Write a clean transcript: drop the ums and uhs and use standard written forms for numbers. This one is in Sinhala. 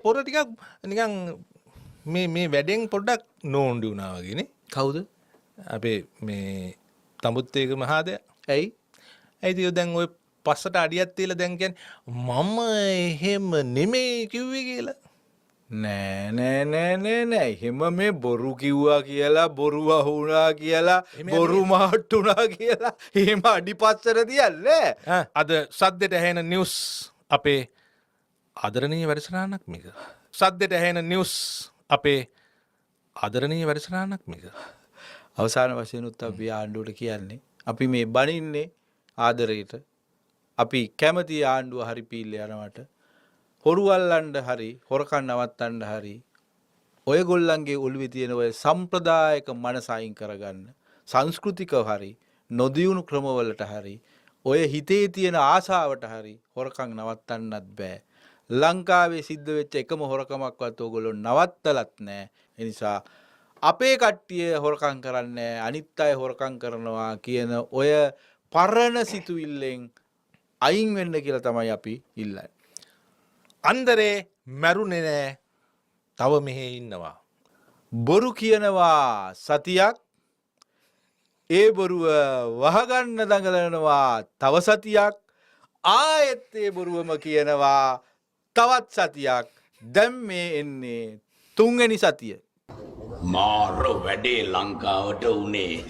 පොර ටිකක් නිකන් මේ වැඩෙන් පොඩ්ඩක් නෝන්ඩි වුණා වගේනේ. කවුද? අපේ මේ තඹුත්තේක මහාදයා. ඇයි? ඇයිද දැන් ඔය පස්සට අඩියක් තියලා දැන් කියන්නේ මම එහෙම නෙමෙයි කිව්වේ කියලා. නෑ එහෙම මේ බොරු කිව්වා කියලා බොරු වහුණා කියලා බොරු මාට්ටුණා කියලා එහෙම අඩිපස්සට තියන්නේ. අද සද්දෙට ඇහෙන නිවුස් අපේ ආදරණීය වැඩසටහනක් මේක. සද්දෙට ඇහෙන නිවුස් අපේ ආදරණීය වැඩසටහනක් මේක. අවසාන වශයෙන් උත් අපි ආණ්ඩුවට කියන්නේ අපි මේ බනින්නේ ආදරයට. අපි කැමති ආණ්ඩුව හරි පීල්ල යනවට හොරු අල්ලන්න හරි හොරකම් නවත්තන්න හරි ඔයගොල්ලන්ගේ ඔළුවේ තියෙන ඔය සම්ප්‍රදායික මනස අයින් කරගන්න. සංස්කෘතිකව හරි නොදියුණු ක්‍රමවලට හරි ඔය හිතේ තියෙන ආසාවට හරි හොරකම් නවත්තන්නත් බෑ. ලංකාවේ සිද්ධ වෙච්ච එකම හොරකමක්වත් ඕගොල්ලෝ නවත්තලත් නෑ. ඒ නිසා අපේ කට්ටිය හොරකම් කරන්නේ අනිත් අය හොරකම් කරනවා කියන ඔය පරණ සිතුවිල්ලෙන් අයින් වෙන්න කියලා තමයි අපි ඉල්ලන්නේ. අන්දරේ මැරුණේ නෑ. තව මෙහෙ ඉන්නවා. බොරු කියනවා සතියක් ඒ බොරුව වහගන්න දඟලනවා තව සතියක් ආයෙත් ඒ බොරුවම කියනවා තවත් සතියක් දැන් මේ එන්නේ තුන්වෙනි සතිය. මාර වැඩේ ලංකාවට උනේ